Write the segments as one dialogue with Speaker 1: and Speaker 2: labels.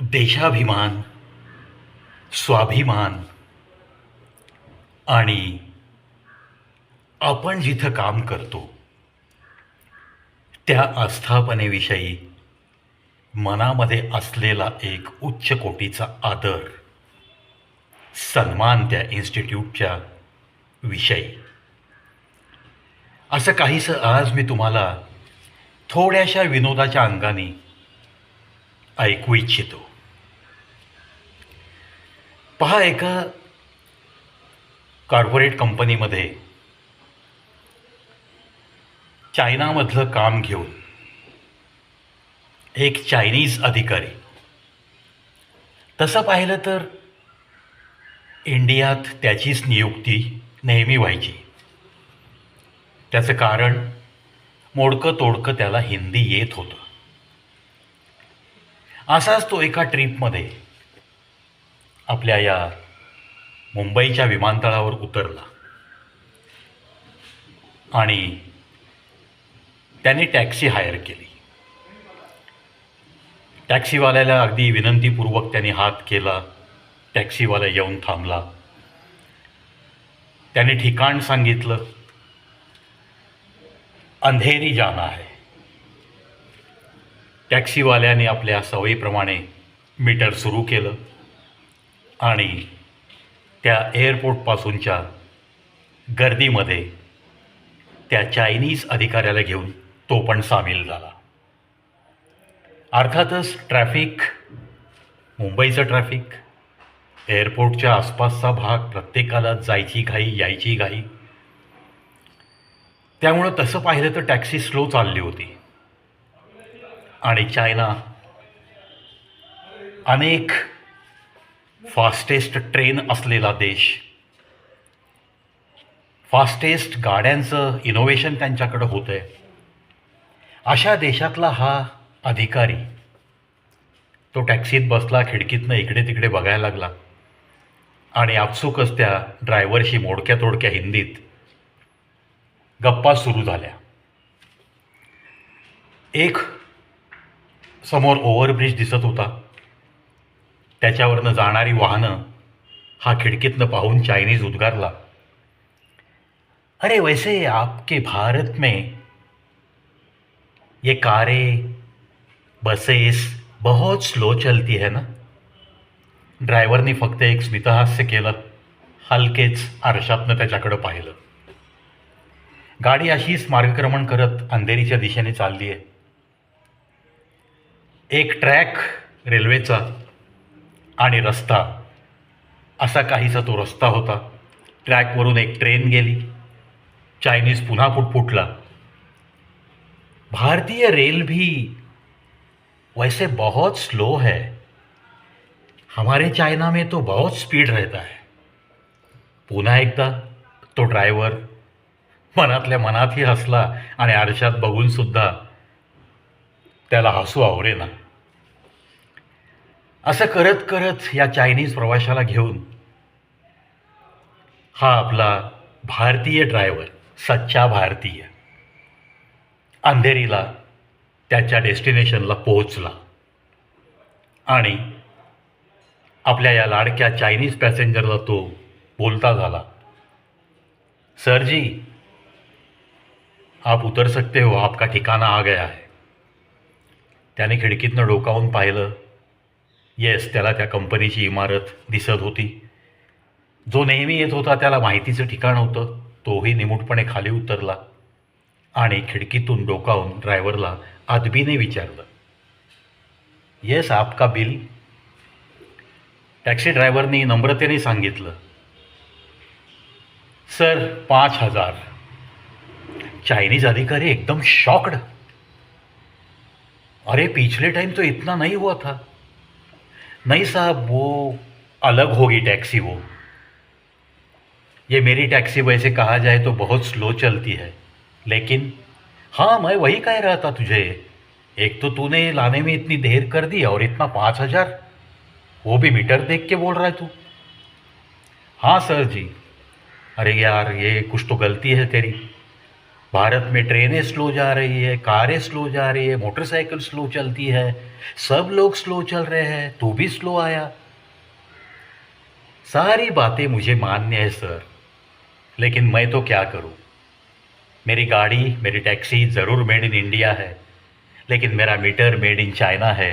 Speaker 1: देशाभिमान, स्वाभिमान आणि आपण जिथं काम करतो त्या आस्थापनेविषयी मनामध्ये असलेला एक उच्च कोटीचा आदर, सन्मान त्या इन्स्टिट्यूटच्या विषयी असं काहीसं आज मी तुम्हाला थोड्याशा विनोदाच्या अंगाने ऐकू इच्छितो. पहा, एका कॉर्पोरेट कंपनीमध्ये चायनामधलं काम घेऊन एक चायनीज अधिकारी, तसं पाहिलं तर इंडियात त्याचीच नियुक्ती नेहमी व्हायची. त्याचं कारण मोडकं तोडकं त्याला हिंदी येत होतं. असाच तो एका ट्रीपमध्ये आपल्या या मुंबईच्या विमानतळावर उतरला आणि त्याने टॅक्सी हायर केली. टॅक्सीवाल्याला अगदी विनंतीपूर्वक त्याने हात केला. टॅक्सीवाला येऊन थांबला. त्याने ठिकाण सांगितलं, अंधेरी जाना है. टॅक्सीवाल्याने आपल्या सवयीप्रमाणे मीटर सुरू केलं आणि त्या एअरपोर्टपासूनच्या गर्दीमध्ये त्या चायनीज अधिकाऱ्याला घेऊन तो पण सामील झाला. अर्थातच ट्रॅफिक, मुंबईचं ट्रॅफिक, एअरपोर्टच्या आसपासचा भाग, प्रत्येकाला जायची घाई यायची घाई. त्यामुळं तसं पाहिलं तर टॅक्सी स्लो चालली होती आणि चायना अनेक फास्टेस्ट ट्रेन असलेला देश, फास्टेस्ट गाड्यांचं इनोव्हेशन त्यांच्याकडं होतं आहे. अशा देशातला हा अधिकारी तो टॅक्सीत बसला, खिडकीतनं इकडे तिकडे बघायला लागला आणि आपसुकच त्या ड्रायव्हरशी मोडक्या तोडक्या हिंदीत गप्पा सुरू झाल्या. एक समोर ओव्हरब्रिज दिसत होता. त्याच्यावरनं जाणारी वाहनं हा खिडकीतनं पाहून चायनीज उद्गारला, अरे वैसे आपके भारत में ये कारें, बसेस बहुत स्लो चलती है ना. ड्रायव्हरनी फक्त एक स्मितहास्य केलं, हलकेच आरशातनं त्याच्याकडं पाहिलं. गाडी अशीच मार्गक्रमण करत अंधेरीच्या दिशेने चालली आहे. एक ट्रॅक रेल्वेचा आणि रस्ता, असा काहीसा तो रस्ता होता. ट्रॅकवरून एक ट्रेन गेली. चायनीज पुन्हा फुटफुटला, भारतीय रेल भी वैसे बहुत स्लो है, हमारे चाइना में तो बहुत स्पीड रहता है. पुन्हा एकदा तो ड्रायव्हर मनातल्या मनातही हसला आणि आरशात बघूनसुद्धा त्याला हसू आवरेना. असं करत करत या चायनीज प्रवाशाला घेऊन हा आपला भारतीय ड्रायव्हर, सच्चा भारतीय, अंधेरीला त्याच्या डेस्टिनेशनला पोहोचला आणि आपल्या या लाडक्या चायनीज पॅसेंजरला तो बोलता झाला, सर जी आप उतर सकते हो, आपका ठिकाना आ गया है. त्याने खिडकीतनं डोकावून पाहिलं. येस, त्याला त्या कंपनीची इमारत दिसत होती. जो नेहमी येत होता त्याला माहितीचं ठिकाण होतं. तोही निमूटपणे खाली उतरला आणि खिडकीतून डोकावून ड्रायव्हरला अदबीने विचारलं, येस आपका बिल. टॅक्सी ड्रायव्हरनी नम्रतेने सांगितलं, सर 5,000. चाइनीज अधिकारी एकदम शॉक्ड, अरे पिछले टाइम तो इतना नहीं हुआ था. नहीं साहब, वो अलग होगी टैक्सी. वो ये मेरी टैक्सी वैसे कहा जाए तो बहुत स्लो चलती है, लेकिन हाँ मैं वही कह रहा था तुझे, एक तो तूने लाने में इतनी देर कर दी और इतना 5,000, वो भी मीटर देख के बोल रहा है तू. हाँ सर जी. अरे यार, ये कुछ तो गलती है तेरी. भारत में ट्रेनें स्लो जा रही है, कारें स्लो जा रही है, मोटरसाइकिल स्लो चलती है, सब लोग स्लो चल रहे हैं, तू भी स्लो आया। सारी बातें मुझे मान्य है सर, लेकिन मैं तो क्या करूं। मेरी गाड़ी, मेरी टैक्सी ज़रूर मेड इन इंडिया है, लेकिन मेरा मीटर मेड इन चायना है।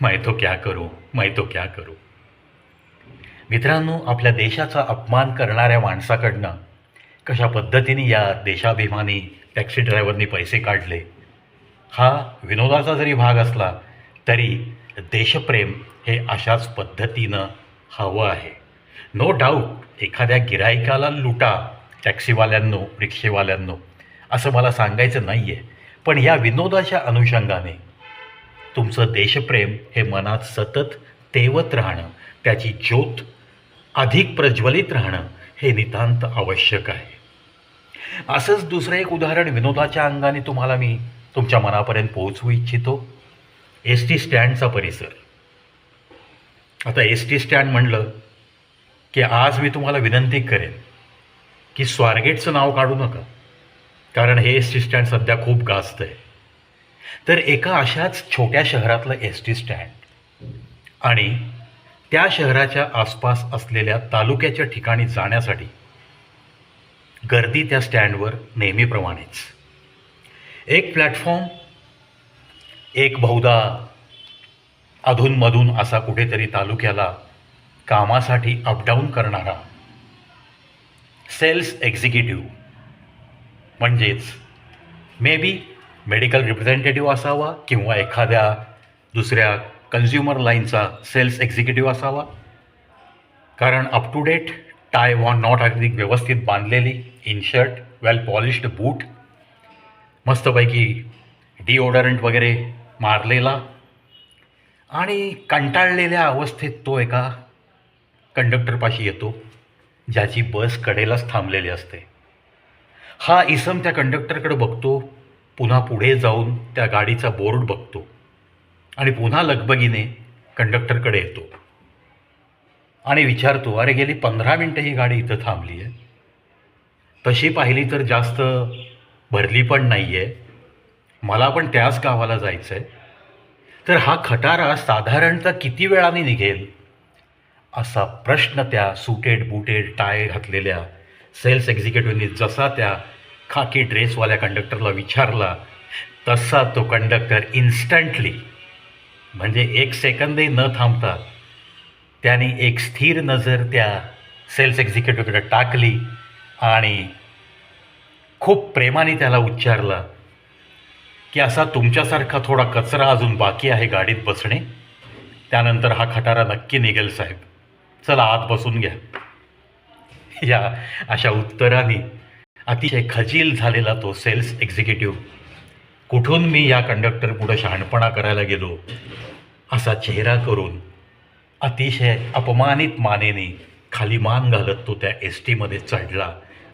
Speaker 1: मैं तो क्या करूं, मैं तो क्या करूं। मित्रांनो, आपल्या देशाचा अपमान करणाऱ्या माणसाकडनं कशा पद्धतीने या देशाभिमानी टॅक्सी ड्रायव्हरनी पैसे काढले, हा विनोदाचा जरी भाग असला तरी देशप्रेम हे अशाच पद्धतीनं हवं आहे. नो डाऊट एखाद्या गिराईकाला लुटा टॅक्सीवाल्यांनो, रिक्षेवाल्यांनो, असं मला सांगायचं नाही आहे. पण या विनोदाच्या अनुषंगाने तुमचं देशप्रेम हे मनात सतत तेवत राहणं, त्याची ज्योत अधिक प्रज्वलित राहणं हे नितांत आवश्यक आहे. असंच दुसरं एक उदाहरण विनोदाच्या अंगाने तुम्हाला मी तुमच्या मनापर्यंत पोहोचवू इच्छितो. एस टी स्टँडचा परिसर. आता एस टी स्टँड म्हणलं की आज मी तुम्हाला विनंती करेन की स्वारगेटचं नाव काढू नका, कारण हे एस टी स्टँड सध्या खूप गाजतं आहे. तर एका अशाच छोट्या शहरातलं एस टी स्टँड आणि त्या शहराच्या आसपास असलेल्या तालुक्याच्या ठिकाणी जाण्यासाठी गर्दी त्या स्टँडवर नेहमीप्रमाणेच. एक प्लॅटफॉर्म, एक बहुधा अधूनमधून असा कुठेतरी तालुक्याला कामासाठी अपडाऊन करणारा सेल्स एक्झिक्युटिव्ह, म्हणजेच मे बी मेडिकल रिप्रेझेंटेटिव्ह असावा किंवा एखाद्या दुसऱ्या कन्झ्युमर लाईनचा सेल्स एक्झिक्युटिव्ह असावा, कारण up to date tie knot अगदी व्यवस्थित बांधलेली, in shirt, well polished boot, मस्तपैकी डिओडरंट वगैरे मारलेला आणि कंटाळलेल्या अवस्थेत तो एका कंडक्टरपाशी येतो, ज्याची बस कडेलाच थांबलेली असते. हा इसम त्या कंडक्टरकडे बघतो, पुन्हा पुढे जाऊन त्या गाडीचा बोर्ड बघतो आणि पुन्हा लगबगीने कंडक्टरकडे येतो आणि विचारतो, अरे गेली 15 मिनटं ही गाडी इथं थांबली आहे, तशी पाहिली तर जास्त भरली पण नाही आहे, मला पण त्याच गावाला जायचं आहे, तर हा खटारा साधारणतः किती वेळाने निघेल, असा प्रश्न त्या सुटेड बुटेड टाय घातलेल्या सेल्स एक्झिक्युटिव्हनी जसा त्या खाकी ड्रेसवाल्या कंडक्टरला विचारला, तसा तो कंडक्टर इन्स्टंटली, म्हणजे एक सेकंदही न थांबता त्याने एक स्थिर नजर त्या सेल्स एक्झिक्युटिव्हकडे टाकली आणि खूप प्रेमाने त्याला उच्चारला की असा तुमच्यासारखा थोडा कचरा अजून बाकी आहे गाडीत बसणे, त्यानंतर हा खटारा नक्की निघेल साहेब, चला आत बसून घ्या. या अशा उत्तराने अतिशय खजील झालेला तो सेल्स एक्झिक्युटिव्ह, कुठून मी या कंडक्टर पुढं शहाणपणा करायला गेलो असा चेहरा करून अतिशय अपमानित मानेने खाली मान घालत तो त्या एस टीमध्ये चढला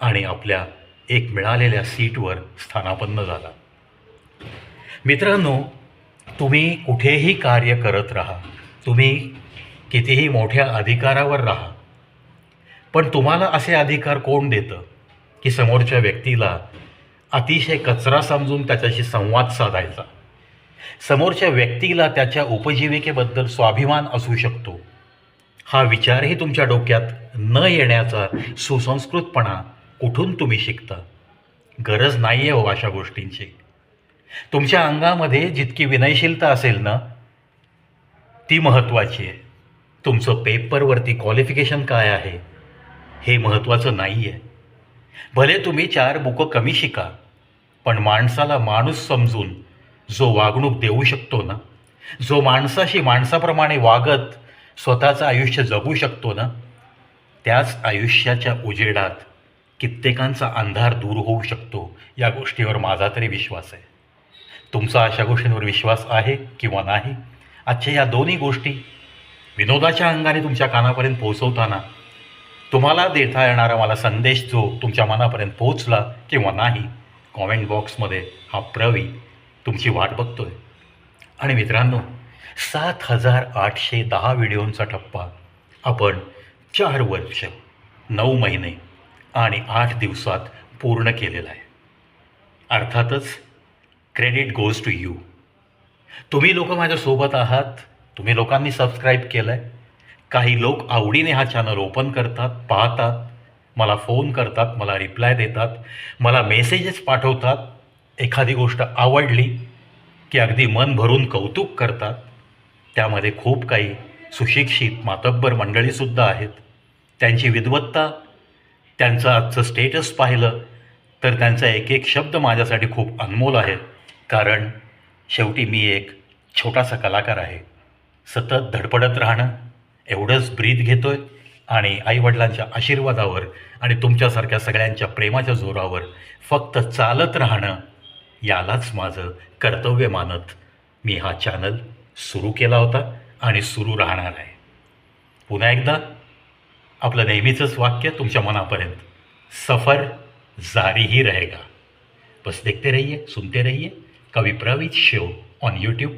Speaker 1: आणि आपल्या एक मिळालेल्या सीटवर स्थानापन्न झाला. मित्रांनो, तुम्ही कुठेही कार्य करत राहा, तुम्ही कितीही मोठ्या अधिकारावर राहा, पण तुम्हाला असे अधिकार कोण देतं की समोरच्या व्यक्तीला अतिशय कचरा समजून त्याच्याशी संवाद साधायचा, समोरच्या व्यक्तीला त्याच्या उपजीविकेबद्दल स्वाभिमान असू शकतो, हा विचारही तुमच्या डोक्यात न येण्याचा सुसंस्कृतपणा कुठून तुम्ही शिकता? गरज नाही आहे हो अशा गोष्टींची. तुमच्या अंगामध्ये जितकी विनयशीलता असेल ना, ती महत्त्वाची आहे. तुमचं पेपरवरती क्वालिफिकेशन काय आहे हे महत्त्वाचं नाही आहे. भले तुम्ही 4 बुकं कमी शिका, पण माणसाला माणूस समजून जो वागणूक देऊ शकतो ना, जो माणसाशी माणसाप्रमाणे वागत स्वतःचं आयुष्य जगू शकतो ना, त्याच आयुष्याच्या उजेडात कित्येकांचा अंधार दूर होऊ शकतो, या गोष्टीवर माझा तरी विश्वास आहे. तुमचा अशा गोष्टींवर विश्वास आहे किंवा नाही? आजच्या या दोन्ही गोष्टी विनोदाच्या अंगाने तुमच्या कानापर्यंत पोहोचवताना तुम्हाला देता येणारा मला संदेश जो तुमच्या मनापर्यंत पोहोचला किंवा नाही, कॉमेंट बॉक्समध्ये हा प्रवी तुमची वाट बघतोय. आणि मित्रांनो, 7,810 व्हिडिओंचा टप्पा आपण 4 वर्ष 9 महिने आणि 8 दिवसात पूर्ण केलेला आहे. अर्थातच क्रेडिट गोज टू यू. तुम्ही लोक माझ्यासोबत आहात. तुम्ही लोकांनी सबस्क्राईब केलं आहे. काही लोक आवडीने हा चॅनल ओपन करतात, पाहतात, मला फोन करतात, मला रिप्लाय देतात, मला मेसेजेस पाठवतात. एखादी गोष्ट आवडली की अगदी मन भरून कौतुक करतात. त्यामध्ये खूप काही सुशिक्षित मातब्बर मंडळीसुद्धा आहेत. त्यांची विद्वत्ता, त्यांचं आजचं स्टेटस पाहिलं तर त्यांचा एक एक शब्द माझ्यासाठी खूप अनमोल आहे. कारण शेवटी मी एक छोटासा कलाकार आहे. सतत धडपडत राहणं, एवढंच ब्रीथ घेतोय आणि आईवडिलांच्या आशीर्वादावर आणि तुमच्यासारख्या सगळ्यांच्या प्रेमाच्या जोरावर फक्त चालत राहणं, यालाच माझं कर्तव्य मानत मी हा चॅनल सुरू केला होता आणि सुरू राहणार आहे. पुन्हा एकदा आपलं नेहमीचंच वाक्य तुमच्या मनापर्यंत, सफ़र जारी ही रहेगा. बस देखते रहिए, सुनते रहिए कवि प्रवीत शो ऑन यूट्यूब.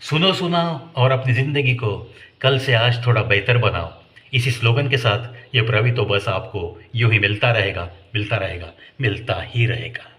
Speaker 1: सुनो सुनाओ और अपनी ज़िंदगी को कल से आज थोड़ा बेहतर बनाओ. इसी स्लोगन के साथ ये प्रवी तो बस आपको यूं ही मिलता रहेगा, मिलता रहेगा, मिलता ही रहेगा.